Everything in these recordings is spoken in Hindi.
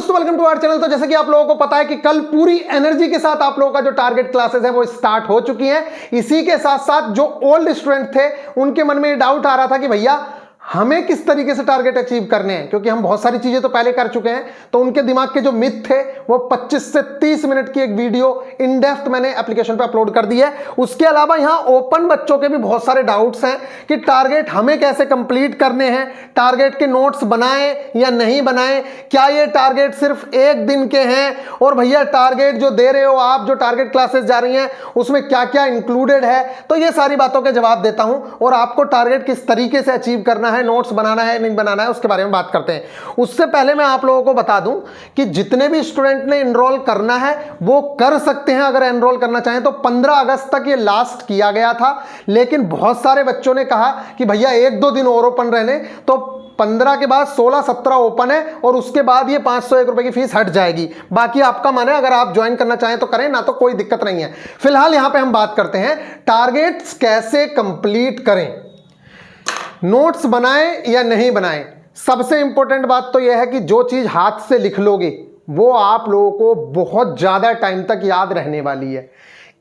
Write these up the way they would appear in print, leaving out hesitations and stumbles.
दोस्तों वेलकम टू आवर चैनल। तो जैसे कि आप लोगों को पता है कि कल पूरी एनर्जी के साथ आप लोगों का जो टारगेट क्लासेस है वो स्टार्ट हो चुकी हैं। इसी के साथ साथ जो ओल्ड स्टूडेंट थे उनके मन में डाउट आ रहा था कि भैया हमें किस तरीके से टारगेट अचीव करने हैं, क्योंकि हम बहुत सारी चीजें तो पहले कर चुके हैं। तो उनके दिमाग के जो मिथ थे वो 25 से 30 मिनट की एक वीडियो इन डेप्थ मैंने एप्लीकेशन पे अपलोड कर दी है। उसके अलावा यहाँ ओपन बच्चों के भी बहुत सारे डाउट्स हैं कि टारगेट हमें कैसे कंप्लीट करने हैं, टारगेट के नोट्स बनाएं या नहीं बनाएं, क्या ये टारगेट सिर्फ एक दिन के हैं, और भैया टारगेट जो दे रहे हो आप, जो टारगेट क्लासेस जा रही हैं उसमें क्या क्या इंक्लूडेड है। तो ये सारी बातों के जवाब देता हूं और आपको टारगेट किस तरीके से अचीव करना है, नोट्स बनाना है नहीं बनाना है, उसके बारे में बात करते हैं। उससे पहले मैं आप लोगों को बता दूं कि जितने भी स्टूडेंट ने एनरोल करना है वो कर सकते हैं अगर एनरोल करना चाहें तो। 15 अगस्त तक ये लास्ट किया गया था, लेकिन बहुत सारे बच्चों ने कहा कि भैया 1-2 दिन और ओपन रहने, तो 15 के बाद 16-17 ओपन है और उसके बाद ये 501 रुपए की फीस हट जाएगी। बाकी आपका मन है, अगर आप ज्वाइन करना चाहें तो करें, ना तो कोई दिक्कत नहीं है। फिलहाल यहां पे हम बात करते हैं टारगेट्स कैसे कंप्लीट करें, नोट्स बनाएं या नहीं बनाएं। सबसे इंपॉर्टेंट बात तो यह है कि जो चीज हाथ से लिख लोगे वो आप लोगों को बहुत ज्यादा टाइम तक याद रहने वाली है।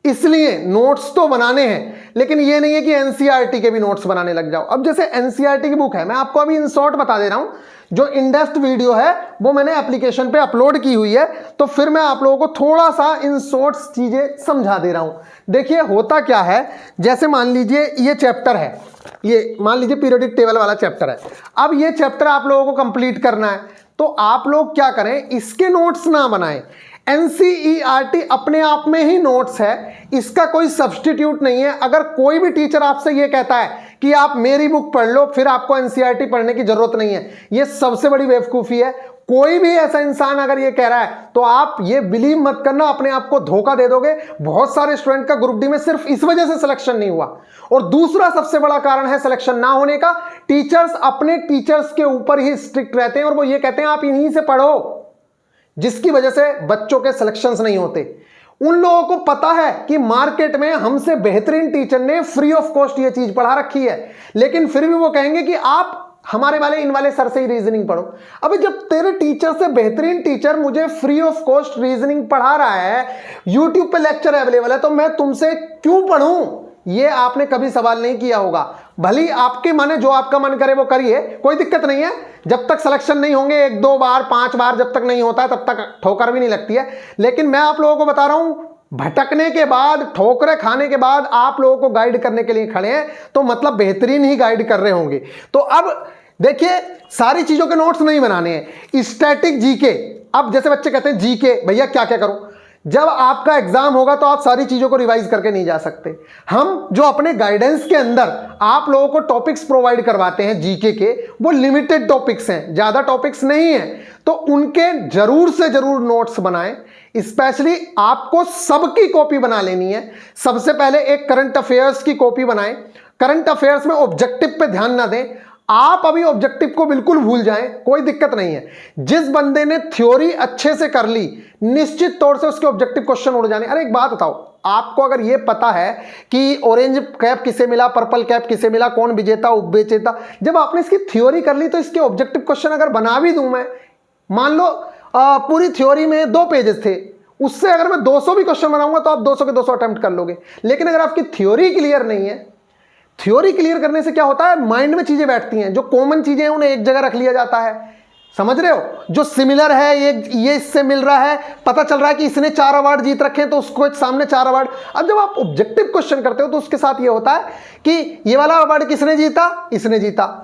इसलिए नोट्स तो बनाने हैं, लेकिन ये नहीं है कि एनसीईआरटी के भी नोट्स बनाने लग जाओ। अब जैसे एनसीईआरटी की बुक है, मैं आपको अभी इन शॉर्ट बता दे रहा हूं, जो इन डेप्थ वीडियो है वो मैंने एप्लीकेशन पे अपलोड की हुई है, तो फिर मैं आप लोगों को थोड़ा सा इन शॉर्ट्स चीजें समझा दे रहा हूं। देखिए होता क्या है, जैसे मान लीजिए ये चैप्टर है, ये मान लीजिए पीरियोडिक टेबल वाला चैप्टर है। अब ये चैप्टर आप लोगों को कंप्लीट करना है, तो आप लोग क्या करें, इसके नोट्स ना बनाएं। एनसीईआरटी अपने आप में ही नोट्स है, इसका कोई सब्स्टिट्यूट नहीं है। अगर कोई भी टीचर आपसे ये कहता है कि आप मेरी बुक पढ़ लो फिर आपको एनसीईआरटी पढ़ने की जरूरत नहीं है, ये सबसे बड़ी बेवकूफी है। कोई भी ऐसा इंसान अगर ये कह रहा है तो आप ये बिलीव मत करना, अपने आप को धोखा दे दोगे। बहुत सारे स्टूडेंट का ग्रुप डी में सिर्फ इस वजह से सिलेक्शन नहीं हुआ। और दूसरा सबसे बड़ा कारण है सिलेक्शन ना होने का, टीचर्स अपने टीचर्स के ऊपर ही स्ट्रिक्ट रहते हैं और वो ये कहते हैं आप इन्हीं से पढ़ो, जिसकी वजह से बच्चों के सिलेक्शंस नहीं होते। उन लोगों को पता है कि मार्केट में हमसे बेहतरीन टीचर ने फ्री ऑफ कॉस्ट ये चीज पढ़ा रखी है, लेकिन फिर भी वो कहेंगे कि आप हमारे वाले इन वाले सर से ही रीजनिंग पढ़ो। अबे जब तेरे टीचर से बेहतरीन टीचर मुझे फ्री ऑफ कॉस्ट रीजनिंग पढ़ा रहा है, यूट्यूब पे लेक्चर अवेलेबल है, तो मैं तुमसे क्यों पढ़ूं? ये आपने कभी सवाल नहीं किया होगा। भली आपके मन है, जो आपका मन करे वो करिए, कोई दिक्कत नहीं है। जब तक सिलेक्शन नहीं होंगे 1-2 बार 5 बार जब तक नहीं होता है तब तक ठोकर भी नहीं लगती है। लेकिन मैं आप लोगों को बता रहा हूं, भटकने के बाद, ठोकरें खाने के बाद आप लोगों को गाइड करने के लिए खड़े हैं, तो मतलब बेहतरीन ही गाइड कर रहे होंगे। तो अब देखिए, सारी चीजों के नोट्स नहीं बनाने हैं। स्टैटिक जीके, अब जैसे बच्चे कहते हैं जीके भैया क्या क्या करूं, जब आपका एग्जाम होगा तो आप सारी चीजों को रिवाइज करके नहीं जा सकते। हम जो अपने गाइडेंस के अंदर आप लोगों को टॉपिक्स प्रोवाइड करवाते हैं जीके के, वो लिमिटेड टॉपिक्स हैं, ज्यादा टॉपिक्स नहीं है, तो उनके जरूर से जरूर नोट्स बनाएं। स्पेशली आपको सबकी कॉपी बना लेनी है। सबसे पहले एक करंट अफेयर्स की कॉपी बनाएं। करंट अफेयर्स में ऑब्जेक्टिव पे ध्यान ना दें, आप अभी ऑब्जेक्टिव को बिल्कुल भूल जाएं, कोई दिक्कत नहीं है। जिस बंदे ने थ्योरी अच्छे से कर ली, निश्चित तौर से उसके ऑब्जेक्टिव क्वेश्चन उड़ जाने। अरे एक बात बताओ, आपको अगर यह पता है कि ऑरेंज कैप किसे मिला, पर्पल कैप किसे मिला, कौन विजेता उपविजेता, जब आपने इसकी थ्योरी कर ली तो इसके ऑब्जेक्टिव क्वेश्चन अगर बना भी दूं मैं, मान लो पूरी थ्योरी में 2 पेजेस थे, उससे अगर मैं 200 भी क्वेश्चन बनाऊंगा तो आप 200 के 200 अटेम्प्ट कर लोगे। लेकिन अगर आपकी थ्योरी क्लियर नहीं है, थ्योरी क्लियर करने से क्या होता है, माइंड में चीजें बैठती हैं, जो कॉमन चीजें हैं उन्हें एक जगह रख लिया जाता है। समझ रहे हो, जो सिमिलर है, ये इससे मिल रहा है, पता चल रहा है कि इसने 4 अवार्ड जीत रखे हैं तो उसको सामने 4 अवार्ड। अब जब आप ऑब्जेक्टिव क्वेश्चन करते हो तो उसके साथ ये होता है कि ये वाला अवार्ड किसने जीता, इसने जीता,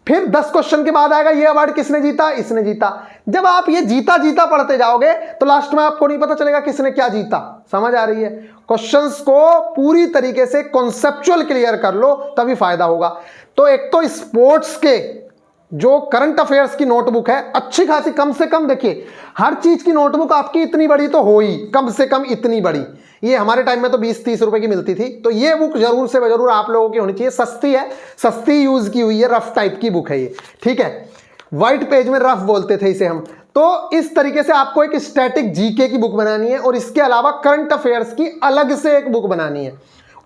फिर 10 क्वेश्चन के बाद आएगा ये अवार्ड किसने जीता, इसने जीता। जब आप ये जीता जीता पढ़ते जाओगे तो लास्ट में आपको नहीं पता चलेगा किसने क्या जीता। समझ आ रही है? क्वेश्चंस को पूरी तरीके से कॉन्सेप्चुअल क्लियर कर लो, तभी फायदा होगा। तो एक तो स्पोर्ट्स के जो करंट अफेयर्स की नोटबुक है, अच्छी खासी, कम से कम देखिए हर चीज की नोटबुक आपकी इतनी बड़ी तो हो ही, कम से कम इतनी बड़ी। ये हमारे टाइम में तो 20-30 रुपए की मिलती थी, तो ये बुक जरूर से जरूर आप लोगों की होनी चाहिए। सस्ती है, सस्ती यूज की हुई है, रफ टाइप की बुक है ये, ठीक है। व्हाइट पेज में रफ बोलते थे इसे हम। तो इस तरीके से आपको एक स्टैटिक जीके की बुक बनानी है और इसके अलावा करंट अफेयर्स की अलग से एक बुक बनानी है।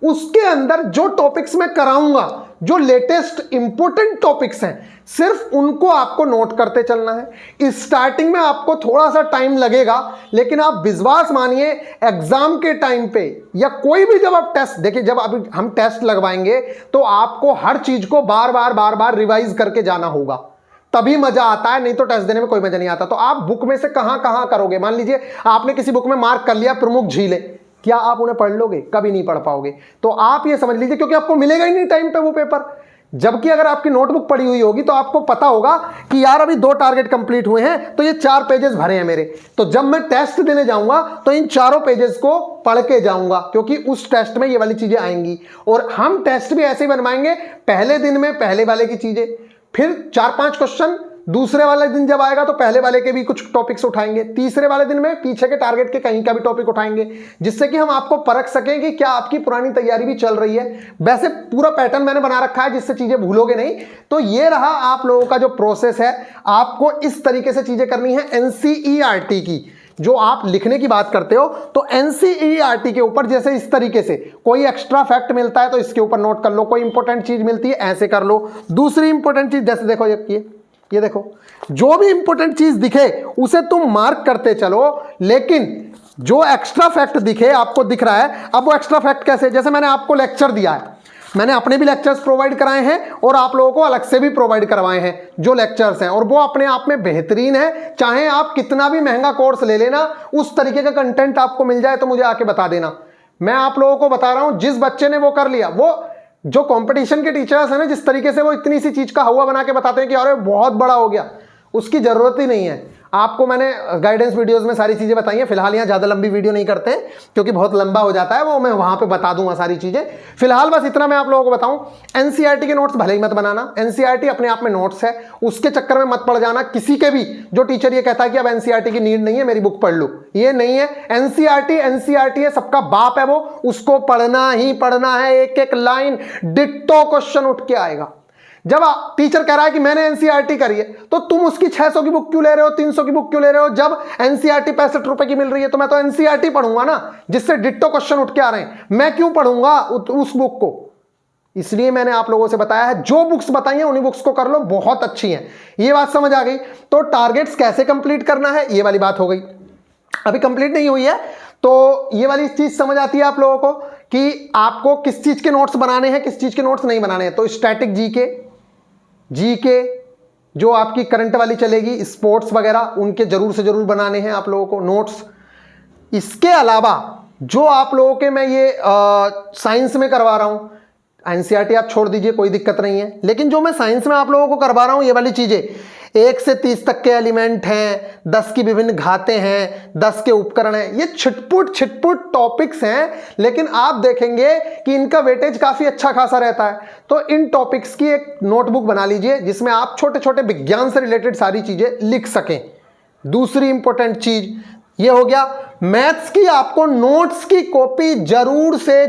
उसके अंदर जो टॉपिक्स मैं कराऊंगा, जो लेटेस्ट इंपॉर्टेंट टॉपिक्स हैं, सिर्फ उनको आपको नोट करते चलना है। स्टार्टिंग में आपको थोड़ा सा टाइम लगेगा, लेकिन आप विश्वास मानिए एग्जाम के टाइम पे या कोई भी जब आप टेस्ट देखिए, जब अभी हम टेस्ट लगवाएंगे तो आपको हर चीज को बार बार रिवाइज करके जाना होगा, तभी मजा आता है, नहीं तो टेस्ट देने में कोई मजा नहीं आता। तो आप बुक में से कहां कहां करोगे? मान लीजिए आपने किसी बुक में मार्क कर लिया प्रमुख झीलें, क्या आप उन्हें पढ़ लोगे? कभी नहीं पढ़ पाओगे। तो आप ये समझ लीजिए, क्योंकि आपको मिलेगा ही नहीं टाइम पे वो पेपर। जबकि अगर आपकी नोटबुक पड़ी हुई होगी तो आपको पता होगा कि यार अभी 2 टारगेट कंप्लीट हुए हैं, तो ये 4 पेजेस भरे हैं मेरे, तो जब मैं टेस्ट देने जाऊंगा तो इन 4 पेजेस को पढ़ के जाऊंगा, क्योंकि उस टेस्ट में ये वाली चीजें आएंगी। और हम टेस्ट भी ऐसे ही बनवाएंगे, पहले दिन में पहले वाले की चीजें, फिर 4-5 क्वेश्चन दूसरे वाले दिन जब आएगा तो पहले वाले के भी कुछ टॉपिक्स उठाएंगे, तीसरे वाले दिन में पीछे के टारगेट के कहीं का भी टॉपिक उठाएंगे, जिससे कि हम आपको परख सकें कि क्या आपकी पुरानी तैयारी भी चल रही है। वैसे पूरा पैटर्न मैंने बना रखा है जिससे चीजें भूलोगे नहीं। तो ये रहा आप लोगों का जो प्रोसेस है, आपको इस तरीके से चीजें करनी है। एनसीईआरटी की जो आप लिखने की बात करते हो, तो एनसीईआरटी के ऊपर जैसे इस तरीके से कोई एक्स्ट्रा फैक्ट मिलता है तो इसके ऊपर नोट कर लो, कोई इंपॉर्टेंट चीज मिलती है ऐसे कर लो। दूसरी इंपॉर्टेंट चीज जैसे देखो ये देखो, जो भी इंपॉर्टेंट चीज दिखे उसे तुम मार्क करते चलो, लेकिन जो एक्स्ट्रा फैक्ट दिखे, आपको दिख रहा है, अब वो एक्स्ट्रा फैक्ट कैसे? जैसे मैंने आपको लेक्चर दिया है, मैंने अपने भी लेक्चर्स प्रोवाइड कराए हैं और आप लोगों को अलग से भी प्रोवाइड करवाए हैं जो लेक्चर्स हैं, और वो अपने आप में बेहतरीन है। चाहे आप कितना भी महंगा कोर्स ले लेना, उस तरीके का कंटेंट आपको मिल जाए तो मुझे आके बता देना। मैं आप लोगों को बता रहा हूं, जिस बच्चे ने वो कर लिया, वो जो कंपटीशन के टीचर्स हैं ना, जिस तरीके से वो इतनी सी चीज का हवा बना के बताते हैं कि अरे बहुत बड़ा हो गया, उसकी जरूरत ही नहीं है। आपको मैंने गाइडेंस वीडियोस में सारी चीजें बताई हैं। फिलहाल यहाँ ज्यादा लंबी वीडियो नहीं करते हैं क्योंकि बहुत लंबा हो जाता है, वो मैं वहां पे बता दूंगा सारी चीजें। फिलहाल बस इतना मैं आप लोगों को बताऊं, एनसीईआरटी के नोट्स भले ही मत बनाना, एनसीईआरटी अपने आप में नोट्स है, उसके चक्कर में मत पड़ जाना। किसी के भी जो टीचर ये कहता है कि अब एनसीईआरटी की नीड नहीं है, मेरी बुक पढ़ लो, ये नहीं है। एनसीईआरटी है, सबका बाप है वो, उसको पढ़ना ही पढ़ना है, एक एक लाइन डिट्टो क्वेश्चन उठ के आएगा। जब टीचर कह रहा है कि मैंने एनसीईआरटी करी है, तो तुम उसकी 600 की बुक क्यों ले रहे हो, 300 की बुक क्यों ले रहे हो? जब एनसीईआरटी 65 रुपए की मिल रही है तो मैं तो एनसीईआरटी पढ़ूंगा ना, जिससे डिट्टो क्वेश्चन उठ के आ रहे हैं। मैं क्यों पढ़ूंगा उस बुक को? इसलिए मैंने आप लोगों से बताया है, जो बुक्स बताई हैं उन्हीं बुक्स को कर लो, बहुत अच्छी हैं। ये बात समझ आ गई। तो टारगेट्स कैसे कंप्लीट करना है, ये वाली बात हो गई। अभी कंप्लीट नहीं हुई है तो ये वाली चीज समझ आती है आप लोगों को कि आपको किस चीज के नोट्स बनाने हैं, किस चीज के नोट्स नहीं बनाने हैं। तो स्टैटिक जीके जो आपकी करंट वाली चलेगी, स्पोर्ट्स वगैरह, उनके जरूर से जरूर बनाने हैं आप लोगों को नोट्स। इसके अलावा जो आप लोगों के मैं ये साइंस में करवा रहा हूं, एनसीईआरटी आप छोड़ दीजिए, कोई दिक्कत नहीं है, लेकिन जो मैं साइंस में आप लोगों को करवा रहा हूं, ये वाली चीजें 1 से 30 तक के एलिमेंट हैं, 10 की विभिन्न घातें हैं, 10 के उपकरण हैं, ये छिटपुट टॉपिक्स हैं, लेकिन आप देखेंगे कि इनका वेटेज काफी अच्छा खासा रहता है। तो इन टॉपिक्स की एक नोटबुक बना लीजिए जिसमें आप छोटे छोटे विज्ञान से रिलेटेड सारी चीजें लिख सकें। दूसरी इंपॉर्टेंट चीज ये हो गया, मैथ्स की आपको नोट्स की कॉपी जरूर से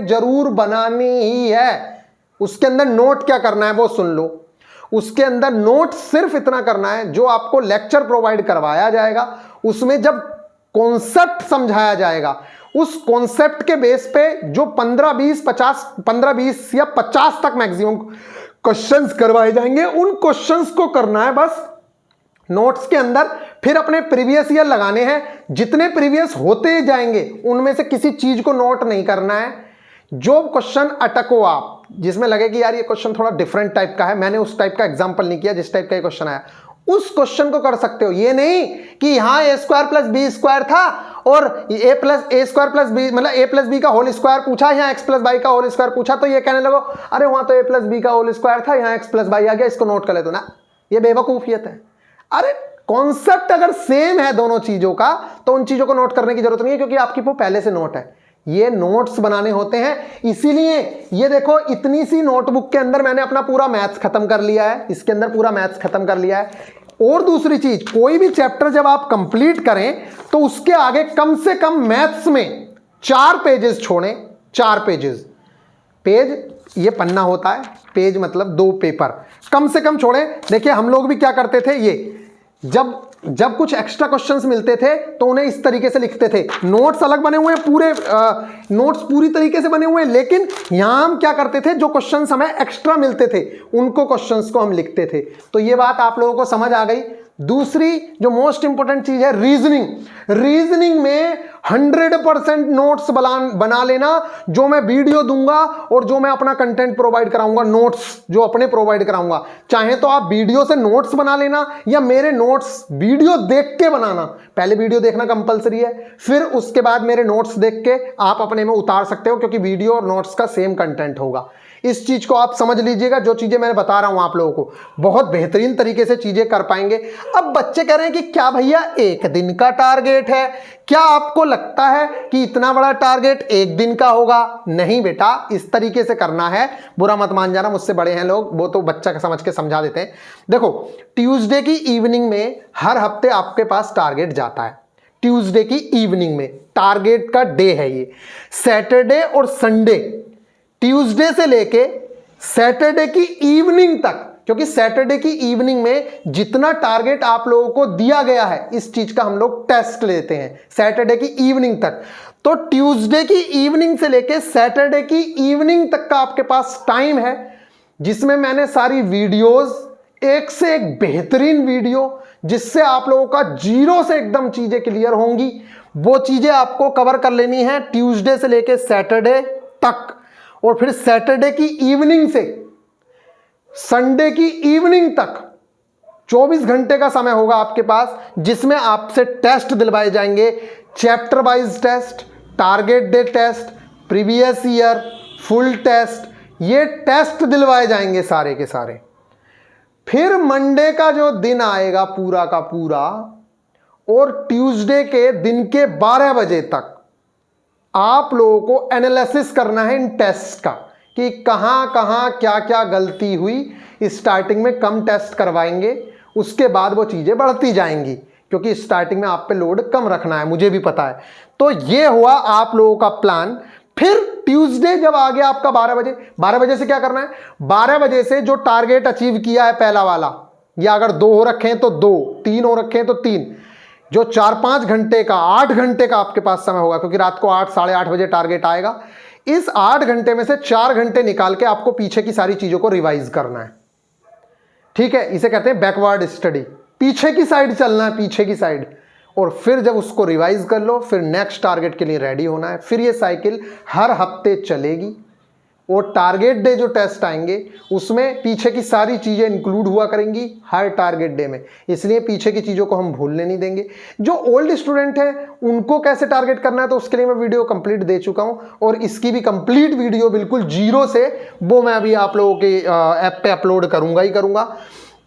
जरूर बनानी ही है। उसके अंदर नोट क्या करना है वो सुन लो। उसके अंदर नोट सिर्फ इतना करना है, जो आपको लेक्चर प्रोवाइड करवाया जाएगा उसमें जब कॉन्सेप्ट समझाया जाएगा, उस कॉन्सेप्ट के बेस पे जो 15-20 या 50 तक मैक्सिमम क्वेश्चंस करवाए जाएंगे, उन क्वेश्चंस को करना है बस नोट्स के अंदर। फिर अपने प्रीवियस ईयर लगाने हैं, जितने प्रीवियस होते जाएंगे उनमें से किसी चीज को नोट नहीं करना है। जो क्वेश्चन अटको आप, जिसमें लगे कि यार ये क्वेश्चन थोड़ा डिफरेंट टाइप का है, मैंने उस टाइप का एग्जांपल नहीं किया जिस टाइप का ये क्वेश्चन आया, उस क्वेश्चन को कर सकते हो। ये नहीं कि यहां a² + b² था और a² + b मतलब a + b का होल स्क्वायर पूछा, यहां x + y का होल स्क्वायर पूछा, तो ये कहने लगो अरे वहां तो a + b का होल स्क्वायर था, यहां x + y आ गया, इसको नोट कर ले। तो ना, ये बेवकूफियत है। अरे कॉन्सेप्ट अगर सेम है दोनों चीजों का तो उन चीजों को नोट करने की जरूरत नहीं है, क्योंकि आपकी वो पहले से नोट है। ये नोट्स बनाने होते हैं, इसीलिए ये देखो इतनी सी नोटबुक के अंदर मैंने अपना पूरा मैथ्स खत्म कर लिया है, इसके अंदर पूरा मैथ्स खत्म कर लिया है। और दूसरी चीज, कोई भी चैप्टर जब आप कंप्लीट करें तो उसके आगे कम से कम मैथ्स में 4 पेजेस छोड़ें। 4 पेजेस, पेज ये पन्ना होता है, पेज मतलब 2 पेपर कम से कम छोड़ें। देखिए हम लोग भी क्या करते थे, जब कुछ एक्स्ट्रा क्वेश्चंस मिलते थे तो उन्हें इस तरीके से लिखते थे। नोट्स अलग बने हुए हैं, पूरे नोट्स पूरी तरीके से बने हुए हैं, लेकिन यहां हम क्या करते थे, जो क्वेश्चंस हमें एक्स्ट्रा मिलते थे उनको क्वेश्चंस को हम लिखते थे। तो ये बात आप लोगों को समझ आ गई। दूसरी जो मोस्ट इंपॉर्टेंट चीज है रीजनिंग। रीजनिंग में 100% नोट्स बना लेना, जो मैं वीडियो दूंगा और जो मैं अपना कंटेंट प्रोवाइड कराऊंगा, नोट्स जो अपने प्रोवाइड कराऊंगा। चाहे तो आप वीडियो से नोट्स बना लेना या मेरे नोट्स वीडियो देख के बनाना। पहले वीडियो देखना कंपलसरी है, फिर उसके बाद मेरे नोट्स देख के आप अपने में उतार सकते हो, क्योंकि वीडियो और नोट्स का सेम कंटेंट होगा। इस चीज को आप समझ लीजिएगा। जो चीजें मैंने बता रहा हूं आप लोगों को, बहुत बेहतरीन तरीके से चीजें कर पाएंगे। अब बच्चे कह रहे हैं कि क्या भैया एक दिन का टारगेट है, क्या आपको लगता है कि इतना बड़ा टारगेट एक दिन का होगा? नहीं बेटा, इस तरीके से करना है। बुरा मत मान जाना, मुझसे बड़े हैं लोग, वो तो बच्चा समझ के समझा देते हैं। देखो, ट्यूसडे की इवनिंग में हर हफ्ते आपके पास टारगेट जाता है। ट्यूसडे की इवनिंग में टारगेट का डे है ये। सैटरडे और संडे, ट्यूसडे से लेके सैटरडे की इवनिंग तक, क्योंकि सैटरडे की इवनिंग में जितना टारगेट आप लोगों को दिया गया है, इस चीज का हम लोग टेस्ट लेते हैं सैटरडे की इवनिंग तक। तो ट्यूसडे की इवनिंग से लेके सैटरडे की इवनिंग तक का आपके पास टाइम है, जिसमें मैंने सारी वीडियोस, एक से एक बेहतरीन वीडियो, जिससे आप लोगों का जीरो से एकदम चीजें क्लियर होंगी, वो चीजें आपको कवर कर लेनी है ट्यूसडे से लेके सैटरडे तक। और फिर सैटरडे की इवनिंग से संडे की इवनिंग तक 24 घंटे का समय होगा आपके पास, जिसमें आपसे टेस्ट दिलवाए जाएंगे। Chapter wise test, target day test, previous year, full test, ये टेस्ट दिलवाए जाएंगे सारे के सारे। फिर मंडे का जो दिन आएगा पूरा का पूरा, और ट्यूसडे के दिन के 12 बजे तक आप लोगों को एनालिसिस करना है इन टेस्ट का, कि कहां कहां क्या क्या गलती हुई। स्टार्टिंग में कम टेस्ट करवाएंगे, उसके बाद वो चीजें बढ़ती जाएंगी, क्योंकि स्टार्टिंग में आप पे लोड कम रखना है, मुझे भी पता है। तो ये हुआ आप लोगों का प्लान। फिर ट्यूसडे जब आ गया आपका 12 बजे, 12 बजे से क्या करना है? 12 बजे से जो टारगेट अचीव किया है पहला वाला, या अगर 2 हो रखे हैं तो 2, 3 हो रखे हैं तो 3, जो 4-5 घंटे का, 8 घंटे का आपके पास समय होगा, क्योंकि रात को 8 साढ़े 8 बजे टारगेट आएगा। इस 8 घंटे में से 4 घंटे निकाल के आपको पीछे की सारी चीजों को रिवाइज करना है। ठीक है, इसे कहते हैं बैकवर्ड स्टडी। पीछे की साइड चलना है, पीछे की साइड। और फिर जब उसको रिवाइज कर लो, फिर नेक्स्ट टारगेट के लिए रेडी होना है। फिर ये साइकिल हर हफ्ते चलेगी, और टारगेट डे जो टेस्ट आएंगे उसमें पीछे की सारी चीजें इंक्लूड हुआ करेंगी हर टारगेट डे में। इसलिए पीछे की चीजों को हम भूलने नहीं देंगे। जो ओल्ड स्टूडेंट हैं उनको कैसे टारगेट करना है, तो उसके लिए मैं वीडियो कंप्लीट दे चुका हूं, और इसकी भी कंप्लीट वीडियो बिल्कुल जीरो से, वो मैं अभी आप लोगों के ऐप पे अपलोड करूंगा ही करूंगा।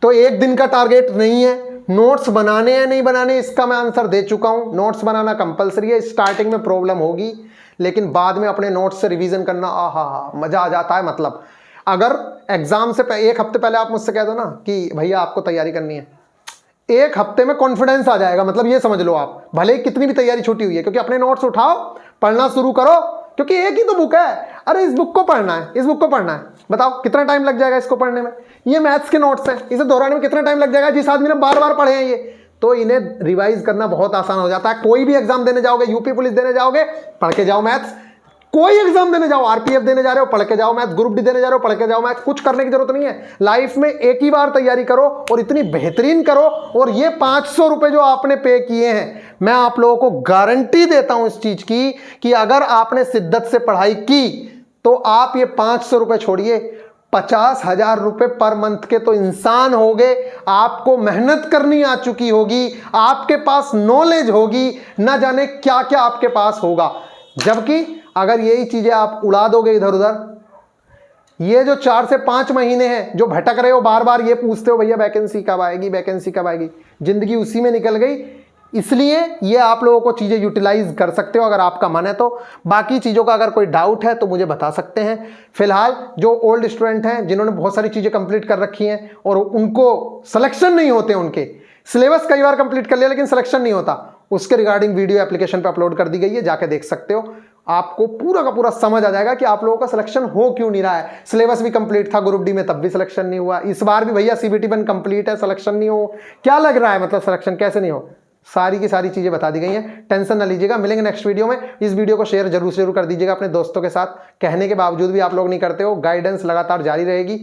तो एक दिन का टारगेट नहीं है। नोट्स बनाने या नहीं बनाने, इसका मैं आंसर दे चुका हूं। नोट्स बनाना कंपलसरी है। स्टार्टिंग में प्रॉब्लम होगी, लेकिन बाद में अपने नोट्स से रिवीजन करना आहा मजा आ जाता है। मतलब अगर एग्जाम से एक हफ्ते पहले आप मुझसे कह दो ना कि भैया आपको तैयारी करनी है, एक हफ्ते में कॉन्फिडेंस आ जाएगा। मतलब ये समझ लो आप, भले कितनी भी तैयारी छूटी हुई है, क्योंकि अपने नोट्स उठाओ, पढ़ना शुरू करो, क्योंकि एक ही तो बुक है। अरे इस बुक को पढ़ना है, इस बुक को पढ़ना है, बताओ कितना टाइम लग जाएगा इसको पढ़ने में? ये मैथ्स के नोट्स हैं, इसे दोहराने में कितना टाइम लग जाएगा? जिस आदमी ने बार बार पढ़े हैं ये, तो इन्हें रिवाइज करना बहुत आसान हो जाता है। कोई भी एग्जाम देने जाओगे, यूपी पुलिस देने जाओगे, पढ़ के जाओ मैथ्स। कोई एग्जाम देने जाओ, आरपीएफ देने जा रहे हो, पढ़ के जाओ मैथ। ग्रुप डी देने जा रहे हो, पढ़ के जाओ मैथ। कुछ करने की जरूरत नहीं है। लाइफ में एक ही बार तैयारी करो, और इतनी बेहतरीन करो। और ये 500 रुपए जो आपने पे किए हैं, मैं आप लोगों को गारंटी देता हूं इस चीज की, कि अगर आपने शिद्दत से पढ़ाई की तो आप ये 500 रुपए छोड़िए, 50,000 रुपए पर मंथ के तो इंसान हो गए। आपको मेहनत करनी आ चुकी होगी, आपके पास नॉलेज होगी, ना जाने क्या क्या आपके पास होगा। जबकि अगर यही चीजें आप उड़ा दोगे इधर उधर, ये जो 4 से 5 महीने हैं जो भटक रहे हो, बार बार ये पूछते हो भैया वैकेंसी कब आएगी, वैकेंसी कब आएगी, जिंदगी उसी में निकल गई। इसलिए ये आप लोगों को चीजें यूटिलाइज कर सकते हो अगर आपका मन है तो। बाकी चीजों का अगर कोई डाउट है तो मुझे बता सकते हैं। फिलहाल जो ओल्ड स्टूडेंट हैं, जिन्होंने बहुत सारी चीजें कंप्लीट कर रखी हैं और उनको सिलेक्शन नहीं होते, उनके सिलेबस कई बार कंप्लीट कर लिया लेकिन सिलेक्शन नहीं होता, उसके रिगार्डिंग वीडियो एप्लीकेशन पे अपलोड कर दी गई है, जाके देख सकते हो। आपको पूरा का पूरा समझ आ जाएगा कि आप लोगों का सिलेक्शन हो क्यों नहीं रहा है। सिलेबस भी कंप्लीट था ग्रुप डी में, तब भी सिलेक्शन नहीं हुआ। इस बार भी भैया सीबीटी 1 कंप्लीट है, सिलेक्शन नहीं हो, क्या लग रहा है, मतलब सिलेक्शन कैसे नहीं हो। सारी की सारी चीजें बता दी गई हैं, टेंशन ना लीजिएगा। मिलेंगे नेक्स्ट वीडियो में। इस वीडियो को शेयर जरूर से जरूर कर दीजिएगा अपने दोस्तों के साथ। कहने के बावजूद भी आप लोग नहीं करते हो। गाइडेंस लगातार जारी रहेगी।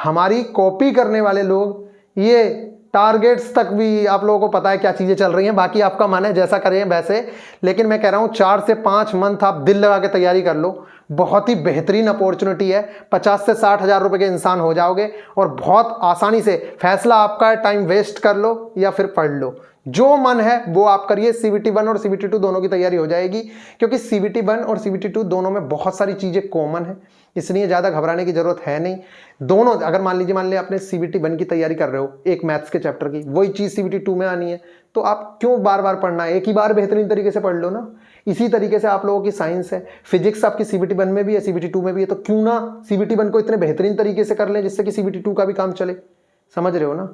हमारी कॉपी करने वाले लोग, ये टारगेट्स तक भी आप लोगों को पता है क्या चीजें चल रही हैं। बाकी आपका मन है जैसा करें वैसे, लेकिन मैं कह रहा हूं 4 से 5 मंथ आप दिल लगा के तैयारी कर लो। बहुत ही बेहतरीन अपॉर्चुनिटी है। 50 से 60 हजार रुपए के इंसान हो जाओगे और बहुत आसानी से फैसला आपका, टाइम वेस्ट कर लो या फिर पढ़ लो, जो मन है वो आप करिए। सीबीटी 1 और सीबीटी 2 दोनों की तैयारी हो जाएगी, क्योंकि सीबीटी 1 और सीबीटी 2 दोनों में बहुत सारी चीजें कॉमन है, इसलिए ज्यादा घबराने की जरूरत है नहीं। दोनों, अगर मान लीजिए आपने सीबीटी 1 की तैयारी कर रहे हो एक मैथ्स के चैप्टर की, वही चीज सीबीटी 2 में आनी है, तो आप क्यों बार बार पढ़ना है, एक ही बार बेहतरीन तरीके से पढ़ लो ना। इसी तरीके से आप लोगों की साइंस है, फिजिक्स आपकी सीबीटी 1 में भी है, सीबीटी 2 में भी है, तो क्यों ना सीबीटी 1 को इतने बेहतरीन तरीके से कर लें जिससे कि सीबीटी 2 का भी काम चले। समझ रहे हो ना।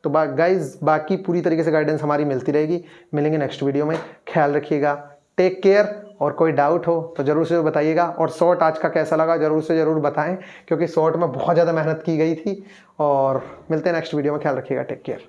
तो गाइज बाकी पूरी तरीके से गाइडेंस हमारी मिलती रहेगी। मिलेंगे नेक्स्ट वीडियो में, ख्याल रखिएगा, टेक केयर। और कोई डाउट हो तो जरूर से बताइएगा। और शॉर्ट आज का कैसा लगा जरूर से जरूर बताएं, क्योंकि शॉर्ट में बहुत ज़्यादा मेहनत की गई थी। और मिलते हैं नेक्स्ट वीडियो में, ख्याल रखिएगा, टेक केयर।